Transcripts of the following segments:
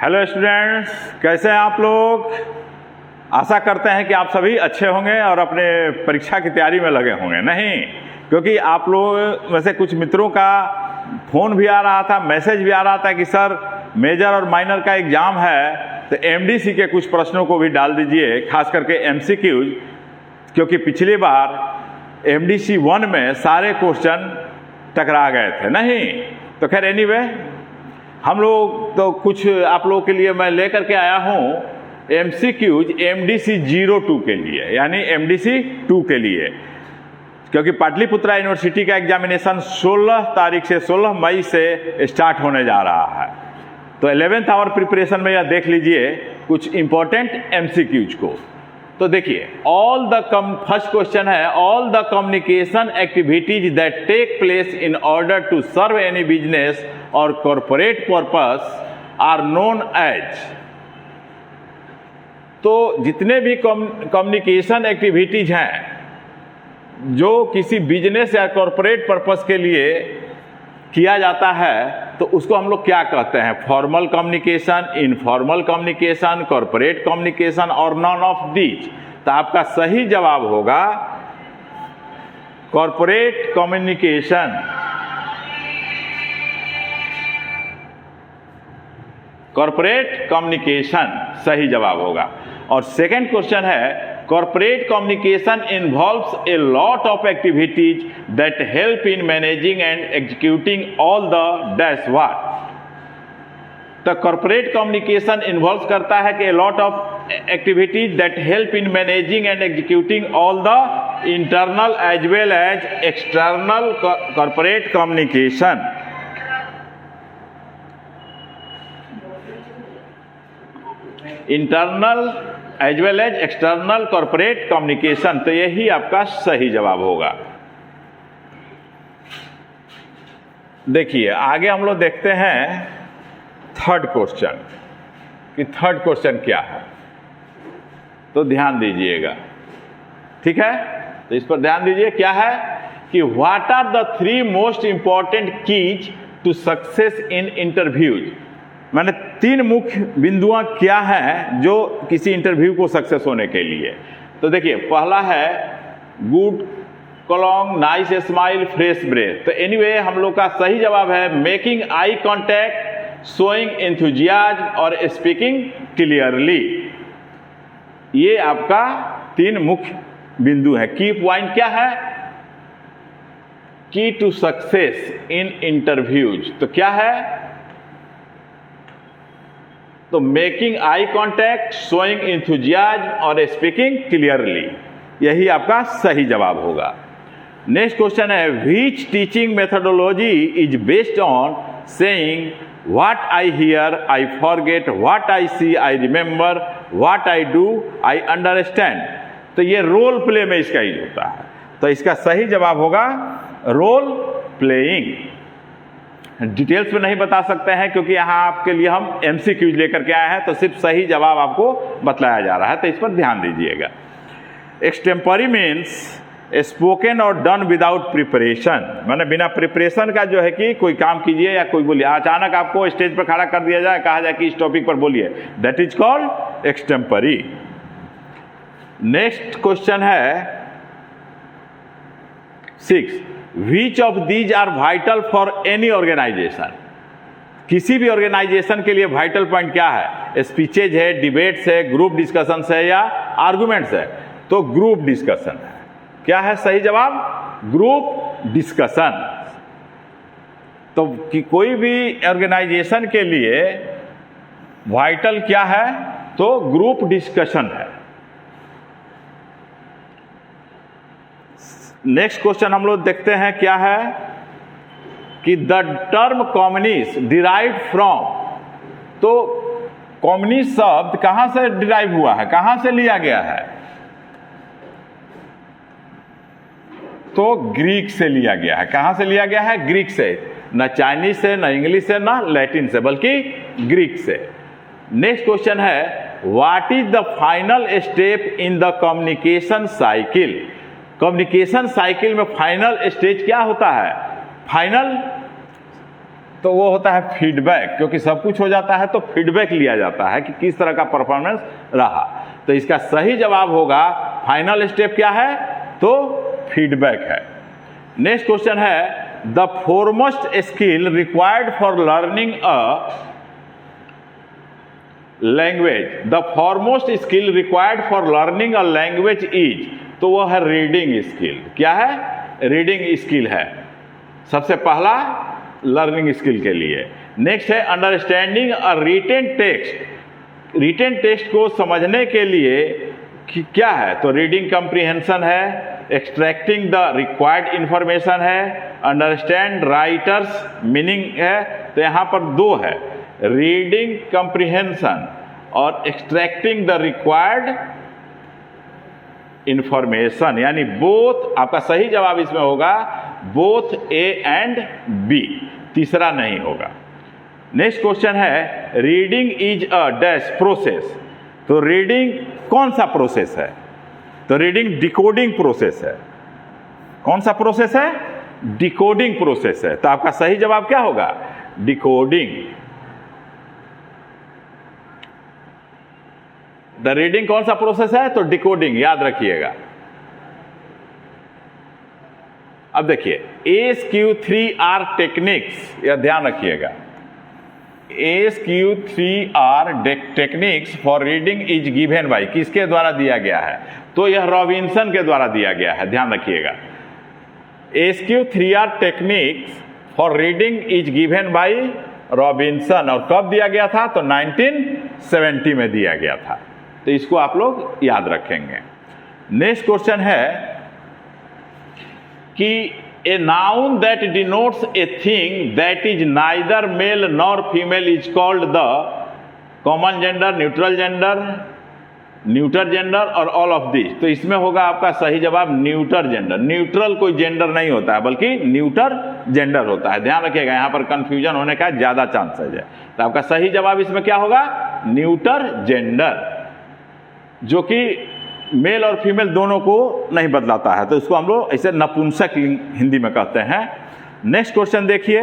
Hello students, कैसे हैं आप लोग। आशा करते हैं कि आप सभी अच्छे होंगे और अपने परीक्षा की तैयारी में लगे होंगे। नहीं, क्योंकि आप लोग में से कुछ मित्रों का फ़ोन भी आ रहा था, मैसेज भी आ रहा था कि सर मेजर और माइनर का एग्ज़ाम है, तो एमडीसी के कुछ प्रश्नों को भी डाल दीजिए, खास करके एमसीक्यूज, क्योंकि पिछली बार एमडीसी 1 में सारे क्वेश्चन टकरा गए थे। नहीं तो खैर एनीवे, हम लोग तो कुछ आप लोगों के लिए मैं लेकर के आया हूँ एमसीक्यूज एमडीसी 02 के लिए, यानी एमडीसी 2 के लिए, क्योंकि पाटलिपुत्रा यूनिवर्सिटी का एग्जामिनेशन 16 तारीख से 16 मई से स्टार्ट होने जा रहा है। तो 11th आवर प्रिपरेशन में यह देख लीजिए कुछ इंपॉर्टेंट एमसीक्यूज को। तो देखिए, फर्स्ट क्वेश्चन है, all the communication activities that take place in order to serve any business और corporate purpose are known as. तो जितने भी कम्युनिकेशन एक्टिविटीज हैं जो किसी बिजनेस या कॉरपोरेट पर्पस के लिए किया जाता है, तो उसको हम लोग क्या कहते हैं? Formal communication, informal communication, corporate communication और नॉन ऑफ दीज। तो आपका सही जवाब होगा कॉरपोरेट कम्युनिकेशन। कॉरपोरेट कम्युनिकेशन सही जवाब होगा। और सेकंड क्वेश्चन है, corporate communication involves a lot of activities that help in managing and executing all the dash what। तो corporate communication involves करता है कि a lot of activities that help in managing and executing all the internal as well as external corporate communication। Internal as well as external corporate communication. तो यही आपका सही जवाब होगा। देखिए आगे हम लोग देखते हैं थर्ड क्वेश्चन कि थर्ड क्वेश्चन क्या है, तो ध्यान दीजिएगा, ठीक है। तो इस पर ध्यान दीजिए, क्या है कि what are the 3 most important keys to success in interviews. मैंने 3 मुख्य बिंदुआं क्या हैं जो किसी इंटरव्यू को सक्सेस होने के लिए। तो देखिए, पहला है good cologne, nice smile, fresh breath. तो एनीवे हम लोग का सही जवाब है making eye contact, showing enthusiasm और स्पीकिंग क्लियरली। ये आपका 3 मुख्य बिंदु है। की पॉइंट क्या है? की टू सक्सेस इन इंटरव्यूज। तो क्या है? तो making eye contact, showing enthusiasm और स्पीकिंग क्लियरली, यही आपका सही जवाब होगा। नेक्स्ट क्वेश्चन है, which teaching methodology is based on saying what I hear, I forget, what I see, I remember, what I do, I understand. तो ये role play में इसका यूज होता है। तो इसका सही जवाब होगा रोल प्लेइंग। डिटेल्स में नहीं बता सकते हैं क्योंकि यहाँ आपके लिए हम एमसीक्यूज लेकर के आए हैं, तो सिर्फ सही जवाब आपको बतलाया जा रहा है, तो इस पर ध्यान दीजिएगा। एक्सटेम्परी मीन्स स्पोकन और डन विदाउट प्रिपरेशन। मैंने बिना प्रिपरेशन का जो है कि कोई काम कीजिए या कोई बोलिए, अचानक आपको स्टेज पर खड़ा कर दिया जाए, कहा जाए कि इस टॉपिक पर बोलिए, that is called extempore. Next question है 6, Which of these are vital for any organization। किसी भी ऑर्गेनाइजेशन के लिए वाइटल पॉइंट क्या है? स्पीचेज है, डिबेट्स है, ग्रुप डिस्कशन है या आर्गुमेंट्स है? तो ग्रुप डिस्कशन है। क्या है सही जवाब? Group discussion. तो कि कोई भी ऑर्गेनाइजेशन के लिए वाइटल क्या है? तो ग्रुप डिस्कशन है। नेक्स्ट क्वेश्चन हम लोग देखते हैं, क्या है कि the term communist derived from. तो कम्युनिस्ट शब्द कहां से डिराइव हुआ है, कहां से लिया गया है? तो ग्रीक से लिया गया है। कहां से लिया गया है? ग्रीक से। न चाइनीज से, न इंग्लिश से, न लैटिन से, बल्कि ग्रीक से। नेक्स्ट क्वेश्चन है, what is the final step in the communication cycle. Communication cycle में फाइनल स्टेज क्या होता है? फाइनल तो वो होता है फीडबैक, क्योंकि सब कुछ हो जाता है तो फीडबैक लिया जाता है कि किस तरह का परफॉर्मेंस रहा। तो इसका सही जवाब होगा, फाइनल स्टेप क्या है, तो फीडबैक है। नेक्स्ट क्वेश्चन है, the foremost skill required for learning a language, the foremost skill required for learning a language is, तो वो है रीडिंग स्किल। क्या है, रीडिंग स्किल है सबसे पहला लर्निंग स्किल के लिए। नेक्स्ट है understanding a written text, written text को समझने के लिए क्या है, तो रीडिंग कम्प्रीहेंशन है, एक्सट्रैक्टिंग द रिक्वायर्ड इंफॉर्मेशन है, अंडरस्टैंड राइटर्स मीनिंग है। तो यहाँ पर दो है, रीडिंग कम्प्रीहेंशन और एक्सट्रैक्टिंग द रिक्वायर्ड इंफॉर्मेशन, यानी बोथ। आपका सही जवाब इसमें होगा बोथ ए एंड बी, तीसरा नहीं होगा। नेक्स्ट क्वेश्चन है, reading is a dash process, तो रीडिंग कौन सा प्रोसेस है, तो रीडिंग डिकोडिंग प्रोसेस है। कौन सा प्रोसेस है, डिकोडिंग प्रोसेस है। तो आपका सही जवाब क्या होगा, डिकोडिंग। द रीडिंग कौन सा प्रोसेस है, तो डिकोडिंग, याद रखिएगा। अब देखिए ASQ3R टेक्निक्स, यह ध्यान रखिएगा, ASQ3R techniques for reading is given by, किसके द्वारा दिया गया है, तो यह रॉबिन्सन के द्वारा दिया गया है, ध्यान रखिएगा। ASQ3R techniques for reading is given by Robinson, और कब दिया गया था, तो 1970 में दिया गया था। तो इसको आप लोग याद रखेंगे। नेक्स्ट क्वेश्चन है कि a noun that denotes a thing that is neither male nor female is called the common gender, neutral gender, neuter gender और ऑल ऑफ दिस। तो इसमें होगा आपका सही जवाब न्यूटर जेंडर। न्यूट्रल कोई जेंडर नहीं होता है, बल्कि न्यूटर जेंडर होता है, ध्यान रखिएगा, यहाँ पर कंफ्यूजन होने का ज्यादा चांसेस है। तो आपका सही जवाब इसमें क्या होगा, न्यूटर जेंडर, जो कि मेल और फीमेल दोनों को नहीं बदलाता है। तो इसको हम लोग ऐसे नपुंसक हिंदी में कहते हैं। नेक्स्ट क्वेश्चन देखिए,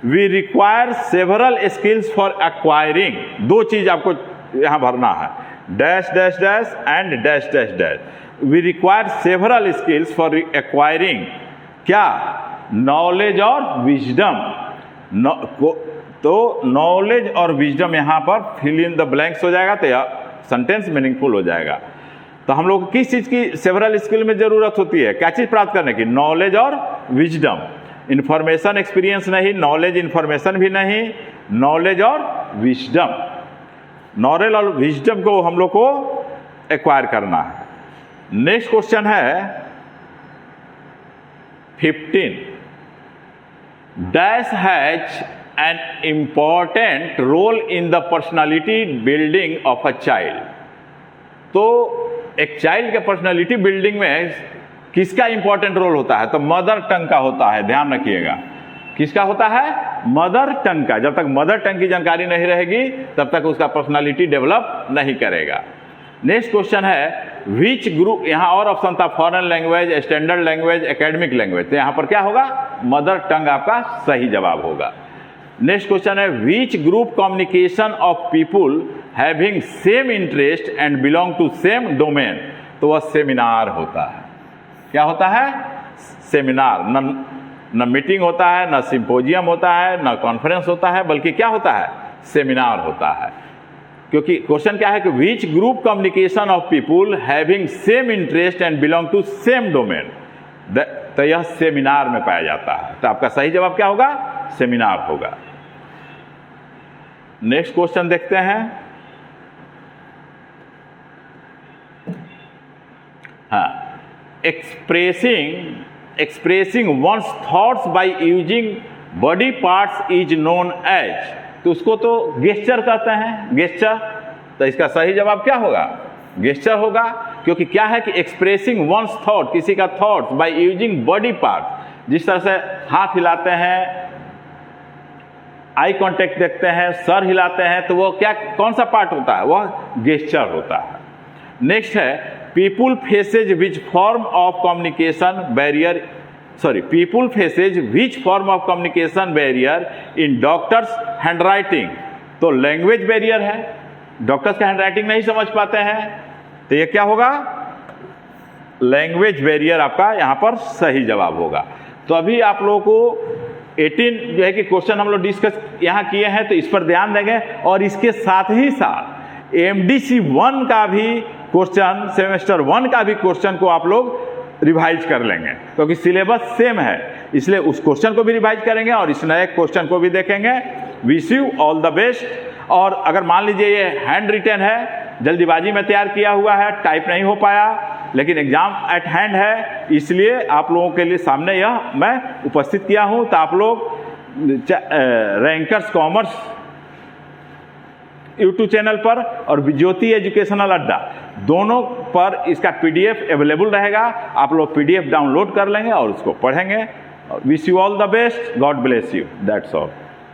we require several skills for acquiring, दो चीज आपको यहां भरना है, dash dash dash and dash dash dash. We require several skills for acquiring क्या, नॉलेज और विजडम। तो नॉलेज और विजडम यहां पर फिल इन द ब्लैंक्स हो जाएगा, तो यह सेंटेंस मीनिंगफुल हो जाएगा। तो हम लोग किस चीज की सेवरल स्किल में जरूरत होती है, क्या चीज प्राप्त करने की, नॉलेज और विजडम। इंफॉर्मेशन एक्सपीरियंस नहीं, नॉलेज इंफॉर्मेशन भी नहीं, नॉलेज और विजडम। नॉलेज और विजडम को हम लोग को एक्वायर करना है। नेक्स्ट क्वेश्चन है 15, dash has an important role in the personality building of a child. तो एक चाइल्ड के पर्सनालिटी बिल्डिंग में किसका इंपॉर्टेंट रोल होता है, तो मदर टंग का होता है, ध्यान रखिएगा। किसका होता है, मदर टंग का। जब तक मदर टंग की जानकारी नहीं रहेगी तब तक उसका पर्सनालिटी डेवलप नहीं करेगा। नेक्स्ट क्वेश्चन है, विच ग्रुप, यहाँ और ऑप्शन था, foreign language, standard language, academic language. तो यहाँ पर क्या होगा, मदर टंग आपका सही जवाब होगा। नेक्स्ट क्वेश्चन है, which group communication of people having same interest and belong to same domain. तो वह सेमिनार होता है। क्या होता है, सेमिनार। न मीटिंग होता है, न सिंपोजियम होता है, न कॉन्फ्रेंस होता है, बल्कि क्या होता है, सेमिनार होता है। क्योंकि क्वेश्चन क्या है कि which group communication of people having same interest and belong to same domain, तो यह सेमिनार में पाया जाता है। तो आपका सही जवाब क्या होगा, सेमिनार होगा। नेक्स्ट क्वेश्चन देखते हैं। हाँ, expressing one's thoughts by using body parts is known as. तो उसको तो गेस्चर कहते हैं, गेस्चर। तो इसका सही जवाब क्या होगा, गेस्चर होगा। क्योंकि क्या है कि एक्सप्रेसिंग वंस थॉट, किसी का thoughts by using body part, जिस तरह से हाथ हिलाते हैं, आई कांटेक्ट देखते हैं, सर हिलाते हैं, तो वो क्या, कौन सा पार्ट होता है, वह गेस्चर होता है। नेक्स्ट है, people faces which form of communication barrier sorry, people faces which form of communication barrier in doctors handwriting? तो लैंग्वेज बैरियर है, डॉक्टर्स का हैंडराइटिंग नहीं समझ पाते हैं, तो ये क्या होगा? लैंग्वेज बैरियर आपका यहां पर सही जवाब होगा। तो अभी आप लोगों को 18 जो है कि क्वेश्चन हम लोग डिस्कस यहां किए हैं, तो इस पर ध्यान देंगे। और इसके साथ ही साथ MDC 1 का भी क्वेश्चन, सेमेस्टर 1 का भी क्वेश्चन को आप लोग रिवाइज कर लेंगे, क्योंकि सिलेबस सेम है, इसलिए उस क्वेश्चन को भी रिवाइज करेंगे और इस नए क्वेश्चन को भी देखेंगे। Wish you all the best. और अगर मान लीजिए ये हैंड रिटन है, जल्दीबाजी में तैयार किया हुआ है, टाइप नहीं हो पाया, लेकिन एग्जाम एट हैंड है, इसलिए आप लोगों के लिए सामने यह मैं उपस्थित किया हूं। तो आप लोग रैंकर्स कॉमर्स यूट्यूब चैनल पर और ज्योति एजुकेशनल अड्डा दोनों पर इसका PDF अवेलेबल रहेगा। आप लोग PDF डाउनलोड कर लेंगे और उसको पढ़ेंगे। Wish you all the best, God bless you, that's all.